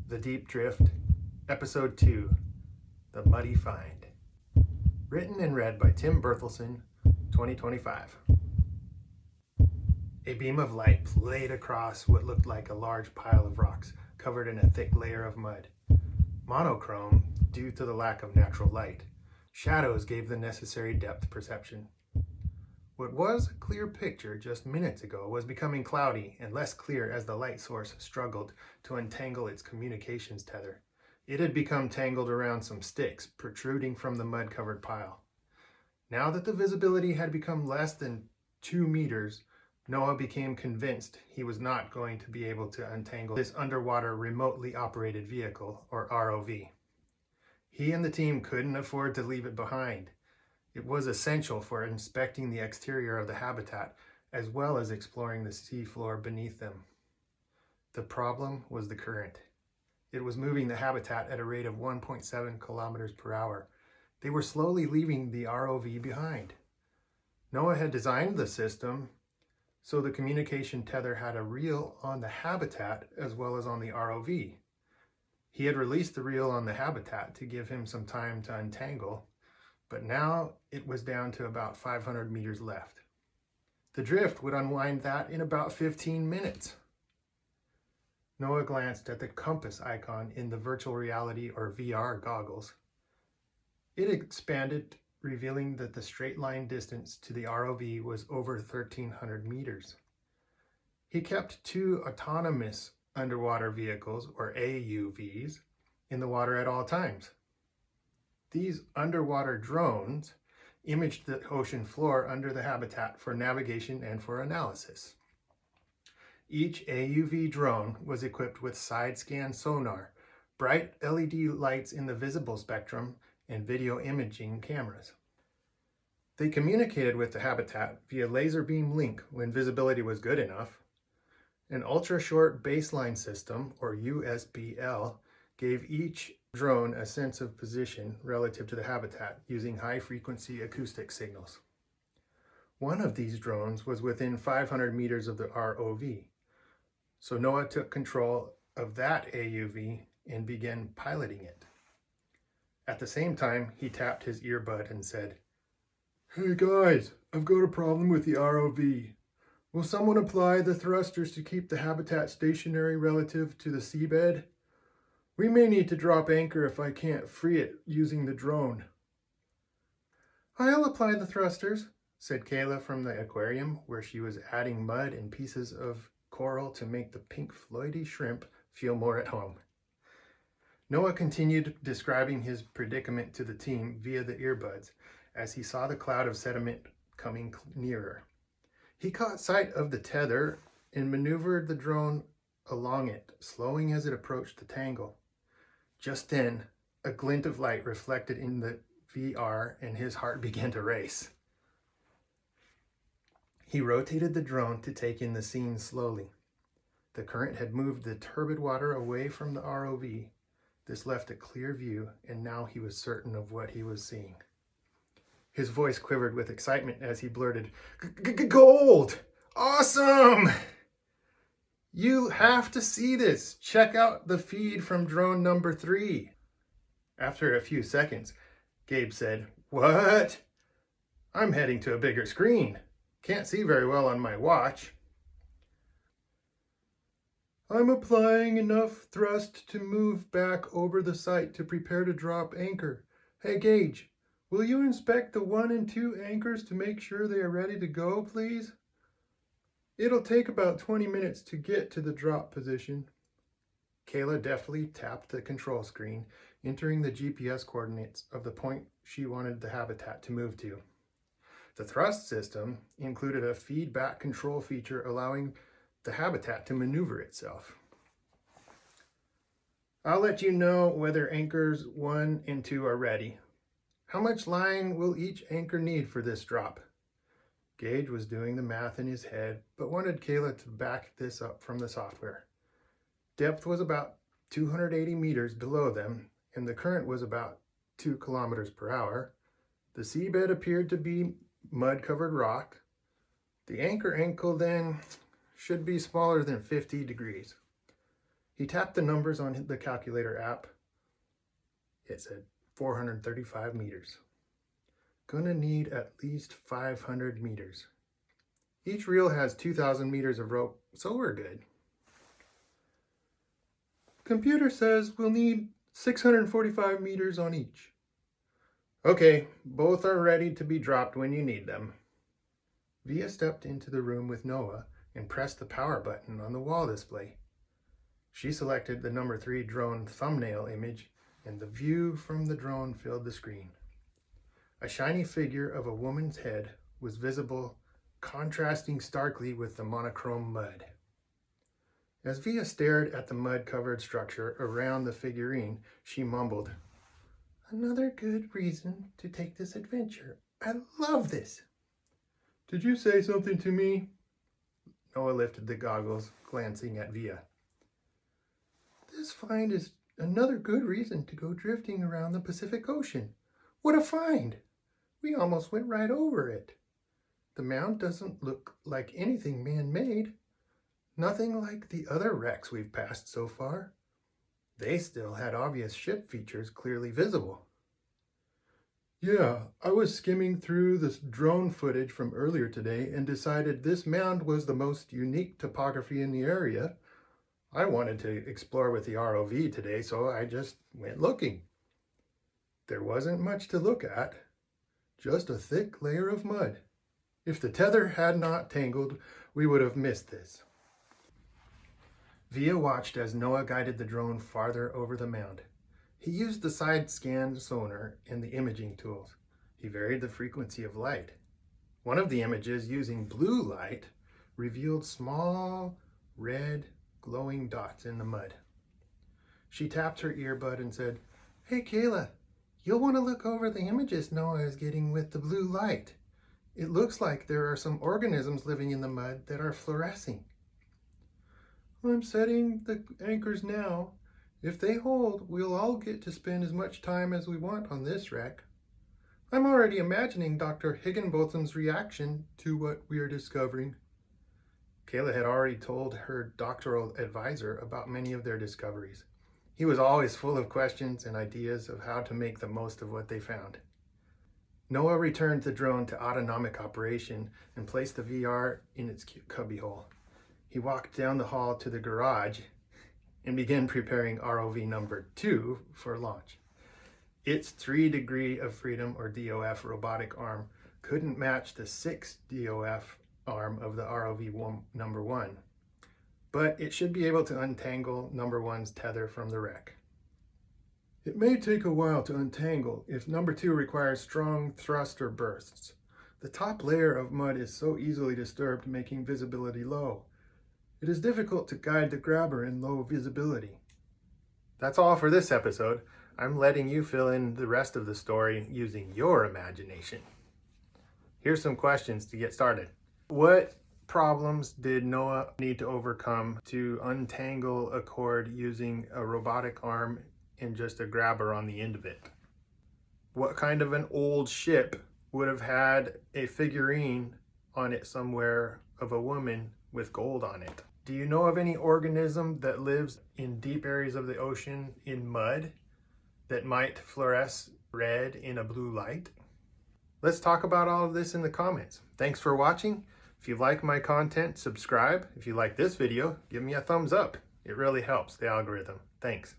The Deep Drift, Episode 2, The Muddy Find. Written and read by Tim Berthelsen, 2025. A beam of light played across what looked like a large pile of rocks covered in a thick layer of mud. Monochrome, due to the lack of natural light. Shadows gave the necessary depth perception. What was a clear picture just minutes ago was becoming cloudy and less clear as the light source struggled to untangle its communications tether. It had become tangled around some sticks protruding from the mud-covered pile. Now that the visibility had become less than 2 meters, Noah became convinced he was not going to be able to untangle this underwater remotely operated vehicle, or ROV. He and the team couldn't afford to leave it behind. It was essential for inspecting the exterior of the habitat, as well as exploring the seafloor beneath them. The problem was the current. It was moving the habitat at a rate of 1.7 kilometers per hour. They were slowly leaving the ROV behind. Noah had designed the system so the communication tether had a reel on the habitat as well as on the ROV. He had released the reel on the habitat to give him some time to untangle, but now it was down to about 500 meters left. The drift would unwind that in about 15 minutes. Noah glanced at the compass icon in the virtual reality or VR goggles. It expanded, revealing that the straight line distance to the ROV was over 1,300 meters. He kept 2 autonomous underwater vehicles, or AUVs, in the water at all times. These underwater drones imaged the ocean floor under the habitat for navigation and for analysis. Each AUV drone was equipped with side-scan sonar, bright LED lights in the visible spectrum, and video imaging cameras. They communicated with the habitat via laser beam link when visibility was good enough. An ultra-short baseline system, or USBL, gave each drone a sense of position relative to the habitat using high-frequency acoustic signals. One of these drones was within 500 meters of the ROV, so Noah took control of that AUV and began piloting it. At the same time, he tapped his earbud and said, "Hey guys, I've got a problem with the ROV. Will someone apply the thrusters to keep the habitat stationary relative to the seabed? We may need to drop anchor if I can't free it using the drone." "I'll apply the thrusters," said Kayla from the aquarium, where she was adding mud and pieces of coral to make the pink Floydy shrimp feel more at home. Noah continued describing his predicament to the team via the earbuds as he saw the cloud of sediment coming nearer. He caught sight of the tether and maneuvered the drone along it, slowing as it approached the tangle. Just then, a glint of light reflected in the VR and his heart began to race. He rotated the drone to take in the scene slowly. The current had moved the turbid water away from the ROV. This left a clear view, and now he was certain of what he was seeing. His voice quivered with excitement as he blurted, "Gold! Awesome! You have to see this. Check out the feed from drone number 3. After a few seconds, Gabe said, "What? I'm heading to a bigger screen. Can't see very well on my watch." "I'm applying enough thrust to move back over the site to prepare to drop anchor. Hey Gage, will you inspect the 1 and 2 anchors to make sure they are ready to go, please? It'll take about 20 minutes to get to the drop position." Kayla deftly tapped the control screen, entering the GPS coordinates of the point she wanted the habitat to move to. The thrust system included a feedback control feature allowing the habitat to maneuver itself. "I'll let you know whether anchors 1 and 2 are ready. How much line will each anchor need for this drop?" Gage was doing the math in his head, but wanted Kayla to back this up from the software. Depth was about 280 meters below them, and the current was about 2 kilometers per hour. The seabed appeared to be mud-covered rock. The anchor ankle then should be smaller than 50 degrees. He tapped the numbers on the calculator app. It said 435 meters. Gonna need at least 500 meters. Each reel has 2,000 meters of rope, so we're good. Computer says we'll need 645 meters on each. Okay, both are ready to be dropped when you need them. Via stepped into the room with Noah and pressed the power button on the wall display. She selected the number 3 drone thumbnail image, and the view from the drone filled the screen. A shiny figure of a woman's head was visible, contrasting starkly with the monochrome mud. As Via stared at the mud-covered structure around the figurine, she mumbled, "Another good reason to take this adventure. I love this." "Did you say something to me?" Noah lifted the goggles, glancing at Via. "This find is another good reason to go drifting around the Pacific Ocean. What a find! We almost went right over it. The mound doesn't look like anything man-made. Nothing like the other wrecks we've passed so far. They still had obvious ship features clearly visible." "Yeah, I was skimming through this drone footage from earlier today and decided this mound was the most unique topography in the area. I wanted to explore with the ROV today, so I just went looking. There wasn't much to look at, just a thick layer of mud. If the tether had not tangled, we would have missed this." Via watched as Noah guided the drone farther over the mound. He used the side scan sonar and the imaging tools. He varied the frequency of light. One of the images, using blue light, revealed small, red, glowing dots in the mud. She tapped her earbud and said, "Hey, Kayla, you'll want to look over the images Noah is getting with the blue light. It looks like there are some organisms living in the mud that are fluorescing." "I'm setting the anchors now. If they hold, we'll all get to spend as much time as we want on this wreck. I'm already imagining Dr. Higginbotham's reaction to what we are discovering." Kayla had already told her doctoral advisor about many of their discoveries. He was always full of questions and ideas of how to make the most of what they found. Noah returned the drone to autonomic operation and placed the VR in its cubbyhole. He walked down the hall to the garage and began preparing ROV number 2 for launch. Its 3 degree of freedom, or DOF, robotic arm couldn't match the 6 DOF arm of the ROV number 1, but it should be able to untangle number 1's tether from the wreck. "It may take a while to untangle if number 2 requires strong thruster bursts. The top layer of mud is so easily disturbed, making visibility low. It is difficult to guide the grabber in low visibility." That's all for this episode. I'm letting you fill in the rest of the story using your imagination. Here's some questions to get started. What problems did Noah need to overcome to untangle a cord using a robotic arm and just a grabber on the end of it? What kind of an old ship would have had a figurine on it somewhere of a woman with gold on it? Do you know of any organism that lives in deep areas of the ocean in mud that might fluoresce red in a blue light? Let's talk about all of this in the comments. Thanks for watching. If you like my content, subscribe. If you like this video, give me a thumbs up. It really helps the algorithm. Thanks.